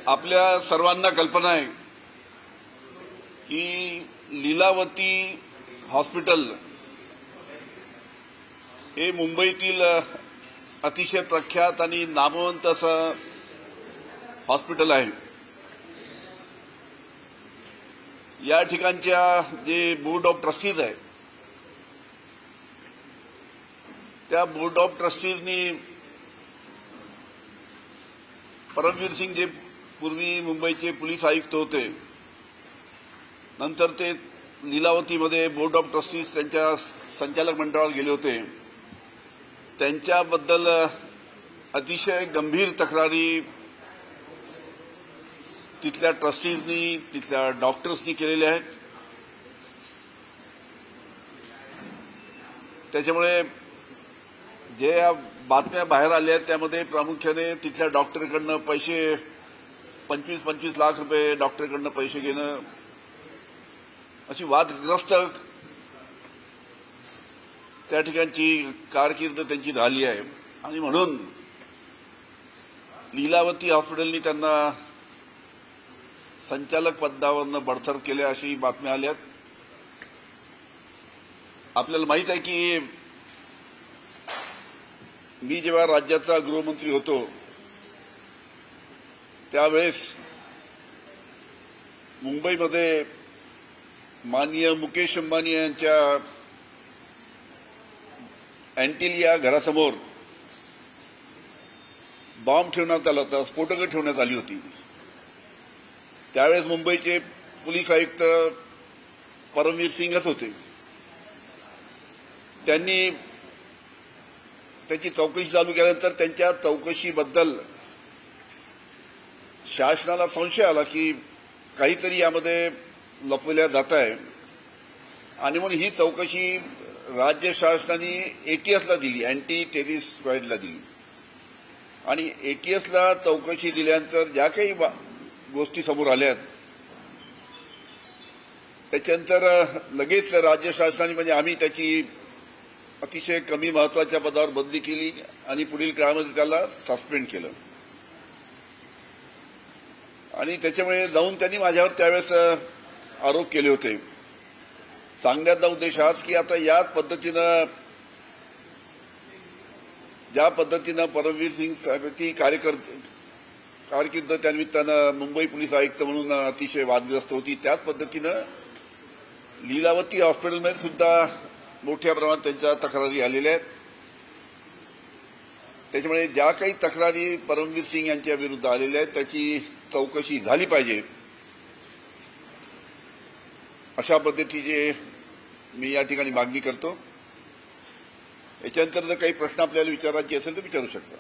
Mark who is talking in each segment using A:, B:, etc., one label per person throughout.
A: आपल्या सर्वांना कल्पना आहे की लीलावती हॉस्पिटल हे मुंबईतील अतिशय प्रख्यात आणि नामवंत असं हॉस्पिटल आहे। या ठिकाणच्या जे बोर्ड ऑफ ट्रस्टीज आहे त्या बोर्ड ऑफ ट्रस्टीजनी परमवीर सिंग जे पूर्वी मुंबईचे पोलीस आयुक्त होते, नंतर ते लीलावतीमध्ये बोर्ड ऑफ ट्रस्टीज त्यांच्या संचालक मंडळावर गेले होते। त्यांच्याबद्दल अतिशय गंभीर तक्रारी तिथल्या ट्रस्टीजनी तिथल्या डॉक्टर्सनी केलेल्या आहेत। त्याच्यामुळे जे या बातम्या बाहेर आल्या आहेत त्यामध्ये प्रामुख्याने तिथल्या डॉक्टरकडनं पैसे 25-25 लाख रुपये डॉक्टरकडनं पैसे घेणं अशी वादग्रस्त त्या ठिकाणची कारकीर्द त्यांची झाली आहे आणि म्हणून लीलावती हॉस्पिटलनी त्यांना संचालक पदावरनं बडतर्फ केले अशी बातम्या आल्या। आपल्याला माहित आहे की मी जेव्हा राज्याचा गृहमंत्री होतो त्यावेळेस मुंबईमध्ये माननीय मुकेश अंबानी यांच्या अँटिलिया घरासमोर बॉम्ब ठेवण्यात आला होता, स्फोटकं ठेवण्यात आली होती। त्यावेळेस मुंबईचे पोलीस आयुक्त परमवीर सिंगच होते। त्यांनी त्याची चौकशी चालू केल्यानंतर त्यांच्या चौकशीबद्दल शासनाला संशय आला की काहीतरी यामध्ये लपवल्या जात आहे आणि म्हणून ही चौकशी राज्य शासनाने एटीएसला दिली, अँटी टेररिस्ट स्क्वॉडला दिली आणि एटीएसला चौकशी दिल्यानंतर ज्या काही गोष्टी समोर आल्यात त्याच्यानंतर लगेच राज्य शासनाने म्हणजे आम्ही त्याची अतिशय कमी महत्वाच्या पदावर बदली केली आणि पुढील काळामध्ये त्याला सस्पेंड केलं आणि त्याच्यामुळे जाऊन त्यांनी माझ्यावर त्यावेळेस आरोप केले होते। सांगण्याचा उद्देश हाच की आता याच पद्धतीनं ज्या पद्धतीनं परमवीर सिंग साहेबांची कारकीर्द त्यानिमित्तानं मुंबई पोलीस आयुक्त म्हणून अतिशय वादग्रस्त होती, त्याच पद्धतीनं लीलावती हॉस्पिटलमध्ये सुद्धा मोठ्या प्रमाणात त्यांच्या तक्रारी आलेल्या आहेत। त्याच्यामुळे ज्या काही तक्रारी परमवीर सिंग यांच्या विरुद्ध आलेल्या आहेत त्याची चौकशी झाली पाहिजे अशा पद्धतीचे मी या ठिकाणी मागणी करतो। याच्यानंतर जर काही प्रश्न आपल्याला विचारायचे असेल तर विचारू शकता।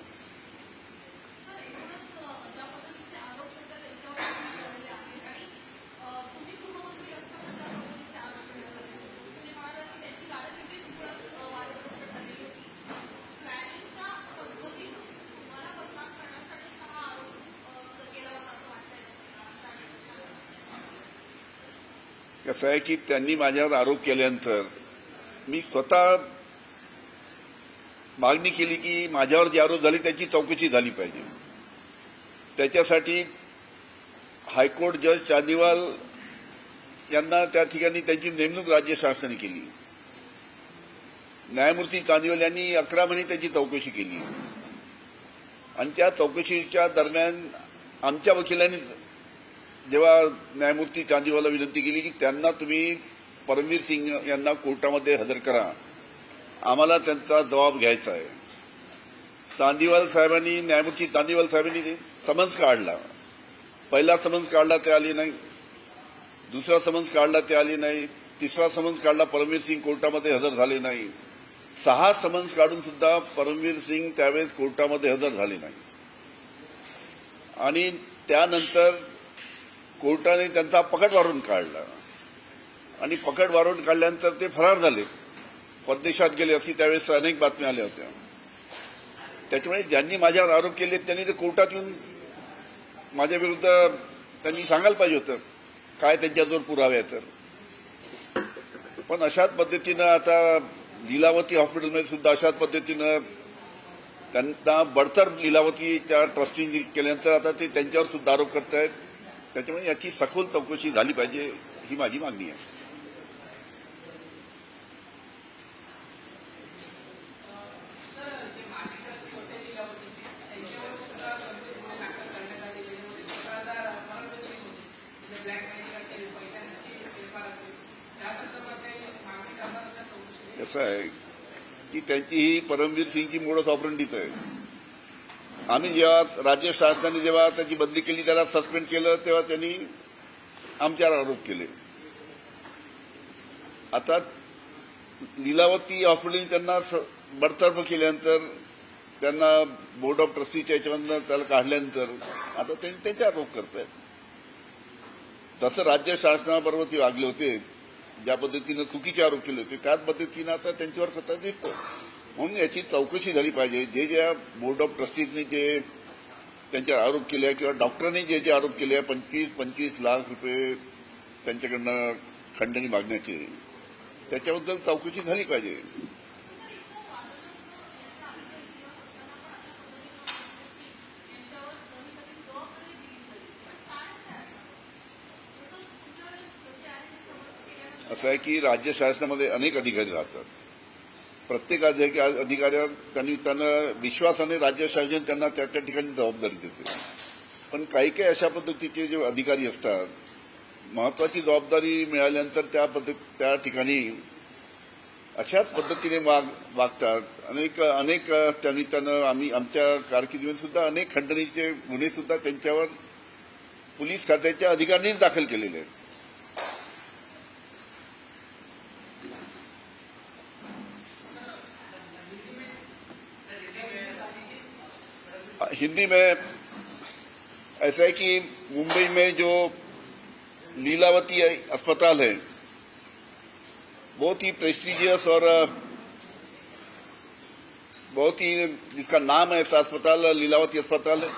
A: कसं आहे की त्यांनी माझ्यावर आरोप केल्यानंतर मी स्वतः मागणी केली की माझ्यावर जे आरोप झाले त्याची चौकशी झाली पाहिजे। त्याच्यासाठी हायकोर्ट जज चांदीवाल यांना त्या ठिकाणी त्यांची नेमणूक राज्य शासनाने केली। न्यायमूर्ती चांदीवाल यांनी 11 महिने त्याची चौकशी केली आणि त्या चौकशीच्या दरम्यान आमच्या वकिलांनी जेव्हा न्यायमूर्ती चांदीवालला विनंती केली की त्यांना तुम्ही परमवीर सिंग यांना कोर्टामध्ये हजर करा, आम्हाला त्यांचा जबाब घ्यायचा आहे। चांदीवाल साहेबांनी न्यायमूर्ती चांदीवाल साहेबांनी समन्स काढला, पहिला समन्स काढला ते आले नाही, दुसरा समन्स काढला ते आले नाही, तिसरा समन्स काढला परमवीर सिंग कोर्टामध्ये हजर झाले नाही, 6 समन्स काढून सुद्धा परमवीर सिंग त्यावेळेस कोर्टामध्ये हजर झाले नाही आणि त्यानंतर कोर्टाने त्यांचा पकड वारंट काढला आणि पकड वारंट काढल्यानंतर ते फरार झाले, परदेशात गेले अशी त्यावेळेस अनेक बातम्या आल्या होत्या। त्याच्यामुळे ज्यांनी माझ्यावर आरोप केले त्यांनी ते कोर्टात येऊन माझ्या विरुद्ध त्यांनी सांगायला पाहिजे होतं काय त्यांच्याजवळ पुरावे आहेत तर। पण अशाच पद्धतीनं आता लीलावती हॉस्पिटलमध्ये सुद्धा अशाच पद्धतीनं त्यांना बडतर्फ लीलावतीच्या ट्रस्टी केल्यानंतर आता ते त्यांच्यावर सुद्धा आरोप करतायत. त्याच्यामुळे याची सखोल चौकशी झाली पाहिजे ही माझी मागणी आहे. कसं आहे की त्यांची ही परमवीर सिंगची मोडस ऑपरेंडीच आहे. आम्ही जेव्हा राज्य शासनाने जेव्हा त्याची बदली केली, त्याला सस्पेंड केलं, तेव्हा त्यांनी आमच्यावर आरोप केले. आता लीलावती हॉस्पिटलने त्यांना बडतर्फ केल्यानंतर, त्यांना बोर्ड ऑफ ट्रस्टीच्या याच्यामधनं त्याला काढल्यानंतर आता त्यांनी त्यांचे आरोप करतायत. तसं राज्य शासनाबरोबर ते वागले होते, ज्या पद्धतीनं चुकीचे आरोप केले होते, त्याच पद्धतीनं आता त्यांच्यावर करता दिसतं. म्हणून याची चौकशी झाली पाहिजे. जे ज्या बोर्ड ऑफ ट्रस्टीजने जे त्यांच्यावर आरोप केले किंवा डॉक्टरांनी जे जे आरोप केले, 25 लाख रुपये त्यांच्याकडनं खंडणी मागण्याचे, त्याच्याबद्दल चौकशी झाली पाहिजे. असं आहे की राज्य शासनामध्ये अनेक अधिकारी राहतात. प्रत्येक अधिकाऱ्यावर त्यांना विश्वासाने राज्य शासन त्यांना त्या त्या ठिकाणी जबाबदारी देते. पण काही काही अशा पद्धतीचे जे अधिकारी असतात, महत्वाची जबाबदारी मिळाल्यानंतर त्या ठिकाणी अशाच पद्धतीने वागतात. अनेक त्या निमित्तानं आम्ही आमच्या कारकिर्दीमध्ये सुद्धा अनेक खंडणीचे गुन्हे सुद्धा त्यांच्यावर पोलीस खात्याच्या अधिकाऱ्यांनीच दाखल केलेले आहेत. हिंदी में ऐसा है कि मुंबई में जो लीलावती अस्पताल है, बहुत ही प्रेस्टिजियस और बहुत ही जिसका नाम है, ऐसा अस्पताल लीलावती अस्पताल है.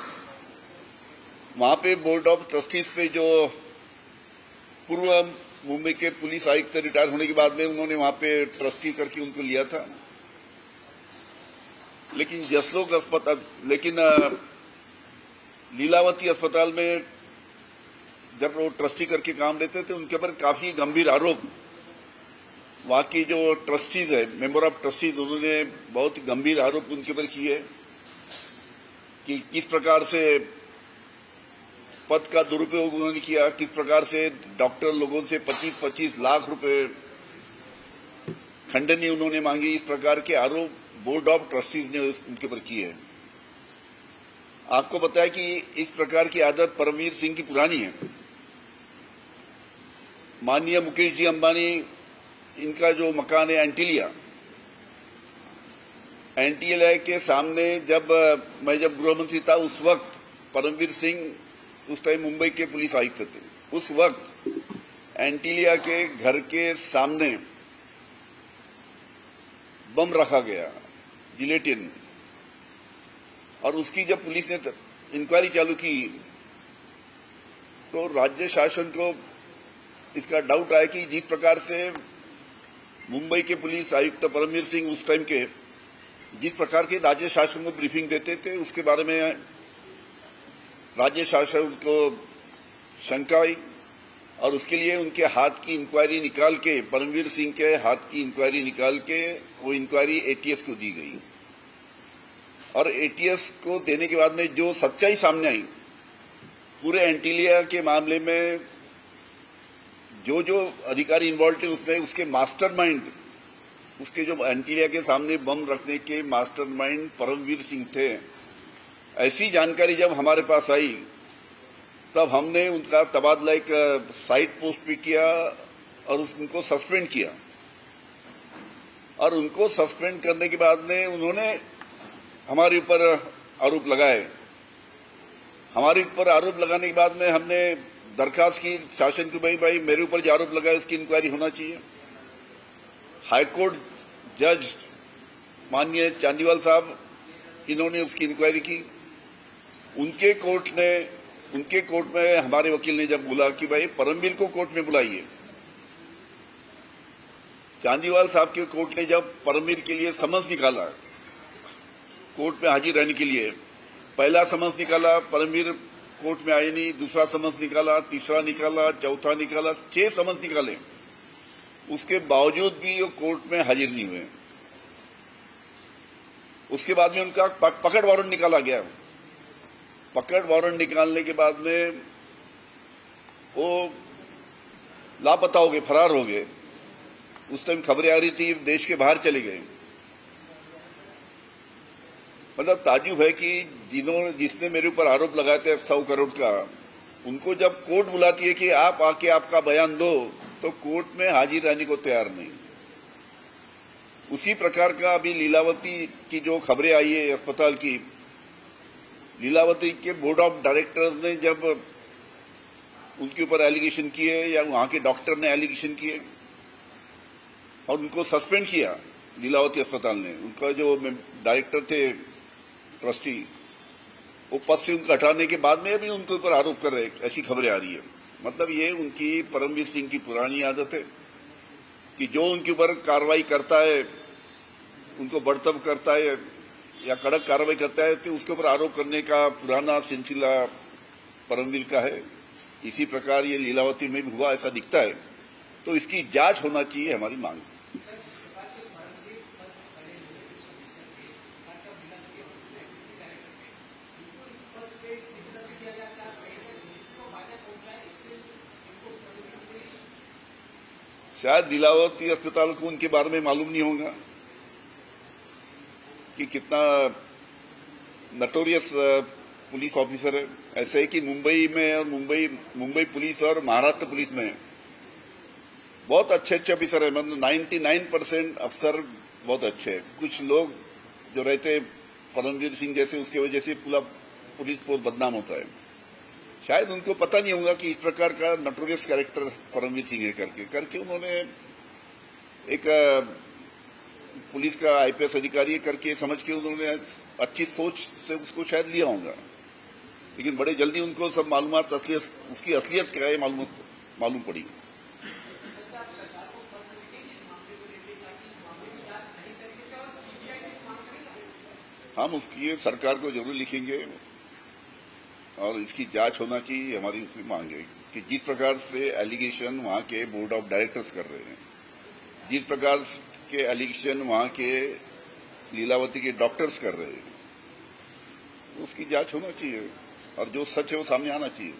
A: वहां पे बोर्ड ऑफ ट्रस्टीज पे जो पूर्व मुंबई के पुलिस आयुक्त रिटायर होने के बाद में उन्होंने वहां पे ट्रस्टी करके उनको लिया था. लेकिन लीलावती अस्पताल में जब वो ट्रस्टी करके काम लेते थे, उनके ऊपर काफी गंभीर आरोप, वहां की जो ट्रस्टीज है, मेंबर ऑफ ट्रस्टीज, उन्होंने बहुत गंभीर आरोप उनके ऊपर किए कि किस प्रकार से पद का दुरुपयोग उन्होंने किया, किस प्रकार से डॉक्टर लोगों से 25-25 लाख रुपए खंडनी उन्होंने मांगी. इस प्रकार के आरोप बोर्ड ऑफ ट्रस्टीज ने उनके ऊपर किए हैं. आपको पता है कि इस प्रकार की आदत परमवीर सिंह की पुरानी है. माननीय मुकेश जी अंबानी, इनका जो मकान है एंटीलिया के सामने, मैं जब गृहमंत्री था, उस वक्त परमवीर सिंह उस टाइम मुंबई के पुलिस आयुक्त थे. उस वक्त एंटीलिया के घर के सामने बम रखा गया, जिलेटिन. और उसकी जब पुलिस ने इंक्वायरी चालू की तो राज्य शासन को इसका डाउट आया कि जिस प्रकार से मुंबई के पुलिस आयुक्त परमवीर सिंह उस टाइम के जिस प्रकार के राज्य शासन को ब्रीफिंग देते थे, उसके बारे में राज्य शासन को शंका आई और उसके लिए उनके हाथ की इंक्वायरी निकाल के, परमवीर सिंह के हाथ की इंक्वायरी निकाल के वो इंक्वायरी एटीएस को दी गई. और एटीएस को देने के बाद में जो सच्चाई सामने आई, पूरे एंटीलिया के मामले में जो जो अधिकारी इन्वॉल्व थे उसमें उसके मास्टरमाइंड, उसके जो एंटीलिया के सामने बम रखने के मास्टरमाइंड परमवीर सिंह थे. ऐसी जानकारी जब हमारे पास आई, तब हमने उनका तबादला एक साइड पोस्ट पे किया और उनको सस्पेंड किया. और उनको सस्पेंड करने के बाद में उन्होंने हमारे ऊपर आरोप लगाए. हमारे ऊपर आरोप लगाने के बाद में हमने दरखास्त की शासन को, भाई मेरे ऊपर जो आरोप लगाए उसकी इंक्वायरी होना चाहिए. हाईकोर्ट जज माननीय चांदीवाल साहब, इन्होंने उसकी इंक्वायरी की. उनके कोर्ट में हमारे वकील ने जब बोला कि भाई परमवीर को कोर्ट में बुलाइए, चांदीवाल साहब के कोर्ट ने जब परमवीर के लिए समन्स निकाला कोर्ट में हाजिर रहने के लिए। पहला समन्स निकाला, परमवीर कोर्ट में आए नहीं, दूसरा समन्स निकाला, तीसरा निकाला, चौथा निकाला, 6 समन्स निकाले, उसके बावजूद भी वो कोर्ट में हाजिर नहीं हुए। उसके बाद में उनका पकड़ वारंट निकाला गया। पकड़ वारंट निकालने के बाद में वो लापता हो गए, फरार हो गए। उस टाइम खबरें आ रही थी देश के बाहर चले गए। मतलब ताज्जुब है कि जिसने मेरे ऊपर आरोप लगाए थे 100 करोड़ का, उनको जब कोर्ट बुलाती है कि आप आके आपका बयान दो, तो कोर्ट में हाजिर रहने को तैयार नहीं। उसी प्रकार का अभी लीलावती की जो खबरें आई है अस्पताल की, लीलावती के बोर्ड ऑफ डायरेक्टर्स ने जब उनके ऊपर एलिगेशन किए या वहां के डॉक्टर ने एलिगेशन किए और उनको सस्पेंड किया लीलावती अस्पताल ने, उनका जो डायरेक्टर थे ट्रस्टी, वो पद से उनका हटाने के बाद में भी उनके ऊपर आरोप कर रहे, ऐसी खबरें आ रही है। मतलब ये उनकी परमवीर सिंह की पुरानी आदत है कि जो उनके ऊपर कार्रवाई करता है, उनको बर्तब करता है या कड़क कार्रवाई करता है, तो उसके ऊपर आरोप करने का पुराना सिलसिला परमवीर का है। इसी प्रकार ये लीलावती में भी हुआ ऐसा दिखता है, तो इसकी जांच होना चाहिए, हमारी मांग। शायद लीलावती अस्पताल को उनके बारे में मालूम नहीं होगा कि कितना नटोरियस पुलिस ऑफिसर है। ऐसे है कि मुंबई में और मुंबई पुलिस और महाराष्ट्र पुलिस में बहुत अच्छे ऑफिसर है। मतलब 99% अफसर बहुत अच्छे हैं। कुछ लोग जो रहते परमवीर सिंह जैसे, उसके वजह से पूरा पुलिस फोर्स बदनाम होता है। शायद उनको पता नहीं होगा कि इस प्रकार का नटोरियस कैरेक्टर परमवीर सिंह है करके उन्होंने एक पुलिस का आईपीएस अधिकारी करके समझ के उन्होंने अच्छी सोच से उसको शायद लिया होगा, लेकिन बड़े जल्दी उनको सब मालूमात उसकी असलियत क्या है मालूम पड़ी। हम उसकी सरकार को जरूर लिखेंगे और इसकी जांच होना चाहिए, हमारी उसमें मांग है कि जिस प्रकार से एलिगेशन वहां के बोर्ड ऑफ डायरेक्टर्स कर रहे हैं, जिस प्रकार के एलिगेशन वहां के लीलावती के डॉक्टर्स कर रहे हैं, उसकी जांच होना चाहिए और जो सच है वो सामने आना चाहिए।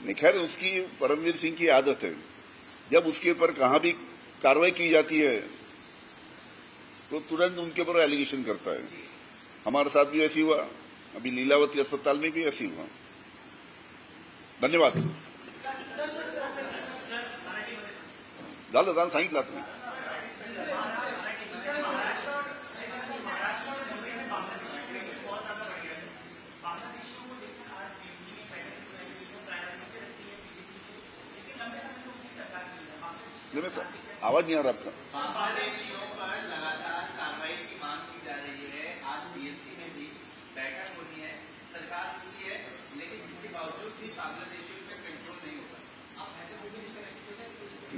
A: नहीं, खैर उसकी परमवीर सिंह की आदत है, जब उसके ऊपर कहां भी कार्रवाई की जाती है तो तुरंत उनके ऊपर एलिगेशन करता है। हमारे साथ भी ऐसी हुआ, अभी लीलावती अस्पताल में भी ऐसी हुआ। धन्यवाद। झालं सांगितलं तुम्ही। आवाज नहीं आ रहा आपका।
B: बांग्लादेशियों पर लगातार कार्रवाई की मांग की जा रही है। आज बीएमसी में भी बैठक होनी है, सरकार होती है, लेकिन इसके बावजूद भी बांग्लादेशियों पे कंट्रोल नहीं होगा।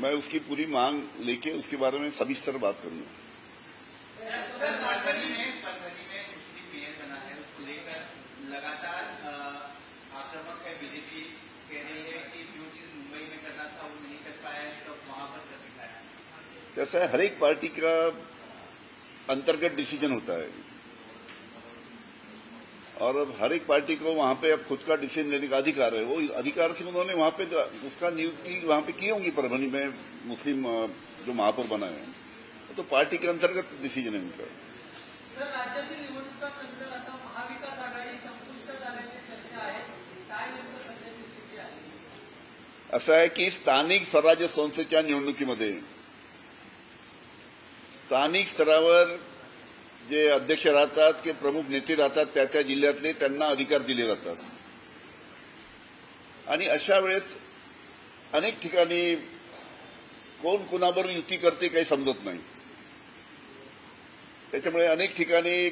A: मैं उसकी पूरी मांग लेके उसके बारे में सविस्तर बात करूंगा।
B: सर, परभनी में मुस्लिम मेयर बना है, उसको लेकर लगातार आक्रामक है। बीजेपी कह रही है कि जो चीज मुंबई में करना था वो नहीं कर पाया है, तो वहां पर कर दिखाया।
A: कैसा है, हर एक पार्टी का अंतर्गत डिसीजन होता है और अब हर एक पार्टी को वहां पे अब खुद का डिसीजन लेने का अधिकार है। वो अधिकार से उन्होंने वहां पे उसका नियुक्ति वहां पे की होंगी परभनी में मुस्लिम जो महापौर बना है, तो पार्टी के अंतर्गत डिसीजन है उनका।
C: सर, राज्यातील निवडणुकांनंतर आता महाविकास आघाडी संपुष्टात आल्याची चर्चा आहे, काय नेमकं सध्याची स्थिती आहे?
A: असं आहे की स्थानिक स्वराज्य संस्थेच्या निवडणुकीमध्ये स्थानिक स्तरावर जे अध्यक्ष राहतात की प्रमुख नेते राहतात त्या जिल्ह्यातले त्यांना अधिकार दिले जातात आणि अशा वेळेस अनेक ठिकाणी कोण कोणाबरोबर युती करते काही समजत नाही। त्याच्यामुळे अनेक ठिकाणी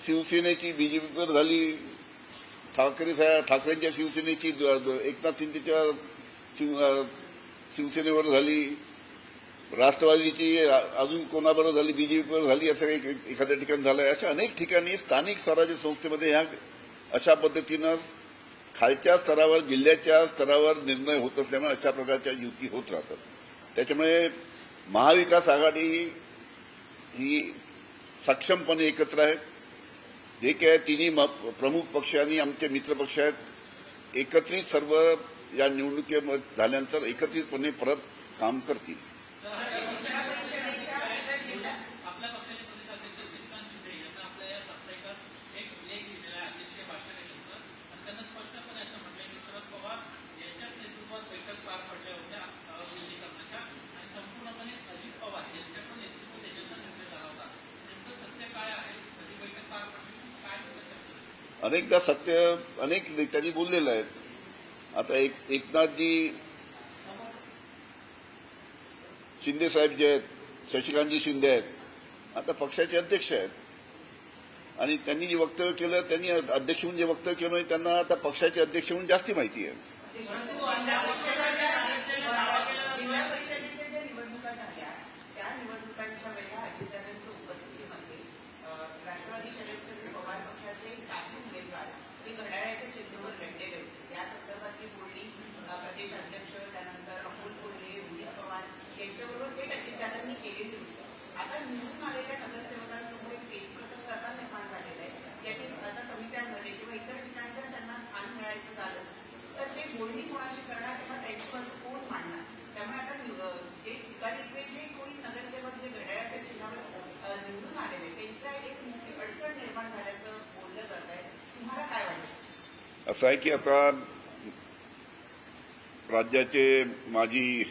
A: शिवसेनेची बीजेपीवर झाली, ठाकरेंच्या शिवसेनेची एकनाथ शिंदेच्या शिवसेनेवर झाली, राष्ट्रवादीची अजून कोणाबरोबर झाली, बीजेपीवर झाली, असं एखाद्या ठिकाणी झालंय. अशा अनेक ठिकाणी स्थानिक स्वराज्य संस्थेमध्ये ह्या अशा पद्धतीनं खालच्या स्तरावर, जिल्ह्याच्या स्तरावर निर्णय होत असल्यामुळे अशा प्रकारच्या युती होत राहतात. त्याच्यामुळे महाविकास आघाडी ही सक्षमपणे एकत्र आहे. जे काय तिन्ही प्रमुख पक्ष आणि आमचे मित्रपक्ष आहेत, एकत्रित सर्व या निवडणुकीमध्ये झाल्यानंतर एकत्रितपणे परत काम करतील.
C: आपल्या पक्षाचे प्रदेशाध्यक्ष श्रीकांत शिंदे यांना आपल्या या साप्ताहिकात एक लेख लिहिलेला आहे अध्यक्षीय भाषण आहे त्यांचं, आणि त्यांना स्पष्टपणे असं म्हटलंय की शरद पवार यांच्याच नेतृत्वात बैठक पार पडल्या होत्या विलीनीकरणाच्या, आणि संपूर्णपणे अजित पवार यांच्याकडून नेतृत्व देण्याचा निर्णय झाला होता. नेमकं सत्य काय आहे? कधी बैठक पार पडली, काय चर्चा?
A: अनेकदा सत्य अनेक नेत्यांनी बोललेलं आहे. आता एकनाथजी शिंदे साहेब जे आहेत, शशिकांतजी शिंदे आहेत, आता पक्षाचे अध्यक्ष आहेत, आणि त्यांनी जे वक्तव्य केलं, त्यांनी अध्यक्ष म्हणून जे वक्तव्य केलं, त्यांना आता पक्षाचे अध्यक्ष म्हणून जास्ती माहिती आहे.
D: जिल्हा परिषदेच्या ज्या निवडणुका झाल्या त्या निवडणुकांच्या वेळेला अजितदादांच्या उपस्थितीमध्ये राष्ट्रवादी शरदचंद्र पवार पक्षाचे काही उमेदवार हे घड्याळाच्या चिन्हावर लढलेले होते. या संदर्भातली बोलणी प्रदेश अध्यक्ष, त्यानंतर अमोल कोल्हे, रोहित पवार यांच्याबरोबर थेट अजितदादांनी केलेली होती. आता निवडून आलेल्या नगरसेवकांसमोर एक पेचप्रसंग असा निर्माण झालेला आहे की आता समित्यांमध्ये किंवा इतर ठिकाणी जर त्यांना स्थान मिळायचं झालं तर ते बोलणी कोणाशी करणार किंवा त्यांची बाजू कोण मांडणार. त्यामुळे आता जे ठिकाणीचे जे कोणी नगरसेवक जे घड्याळाच्या चिन्हावर निवडून आलेले त्यांचा एक मोठी अडचण निर्माण झाल्याचं बोललं जात आहे. तुम्हाला काय वाटतं?
A: असं आहे की आता राज्याचे माजी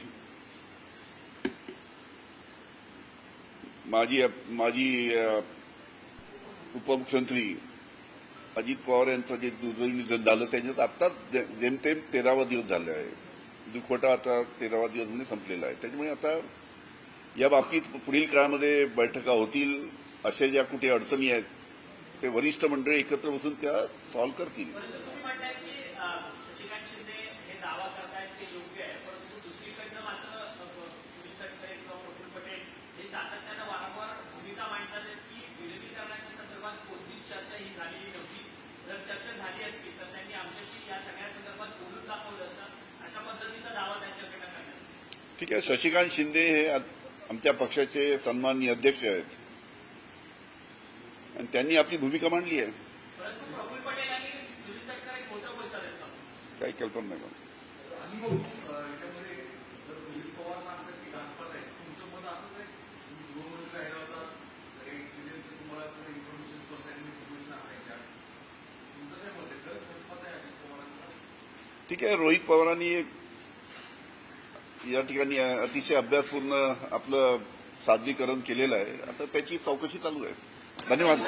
A: उपमुख्यमंत्री अजित पवार यांचं जे दुर्दैवी निधन झालं त्याच्यात आत्ताच जेमतेम 13वा दिवस झाले आहे. दुखवटा आता 13वा दिवस म्हणजे संपलेला आहे. त्याच्यामुळे आता या बाबतीत पुढील काळामध्ये बैठका होतील. अशा ज्या कुठे अडचणी आहेत ते वरिष्ठ मंडळी एकत्र बसून त्या सॉल्व्ह करतील.
C: परंतु तुम्ही म्हणताय की शशिकांत शिंदे हे दावा करतायत ते योग्य आहे, परंतु दुसरीकडनं मात्र सुनील तटकरे किंवा प्रफुल्ल पटेल हे सातत्यानं वारंवार भूमिका मांडतात की विलीनीकरणाच्या संदर्भात कोणतीच चर्चा ही झालेली नव्हती. जर चर्चा झाली असती तर त्यांनी आमच्याशी या सगळ्या संदर्भात बोलून दाखवलं असतं, अशा पद्धतीचा दावा त्यांच्याकडनं करण्यात.
A: ठीक आहे, शशिकांत शिंदे हे आमच्या पक्षाचे सन्माननीय अध्यक्ष आहेत आणि त्यांनी आपली भूमिका मांडली आहे.
C: परंतु प्रफुल्ल पटेल आणि सुनील तटकरे खोटं बोलतात याचं.
A: काही कल्पना नाही मला.
E: याच्यामध्ये जर रोहित पवार सांगतात की घातपात आहे, तुमचं मत असंच आहे? तुम्ही गृहमंत्री राहिला होता, तुम्हाला इन्फॉर्मेशन इन्फॉर्मेशन असायच्या, तुमचं काय मत आहे? तर घातपात आहे अजित पवारांचा?
A: ठीक आहे, रोहित पवारांनी या ठिकाणी अतिशय अभ्यासपूर्ण आपलं सादरीकरण केलेलं आहे. आता त्याची चौकशी चालू आहे. धन्यवाद.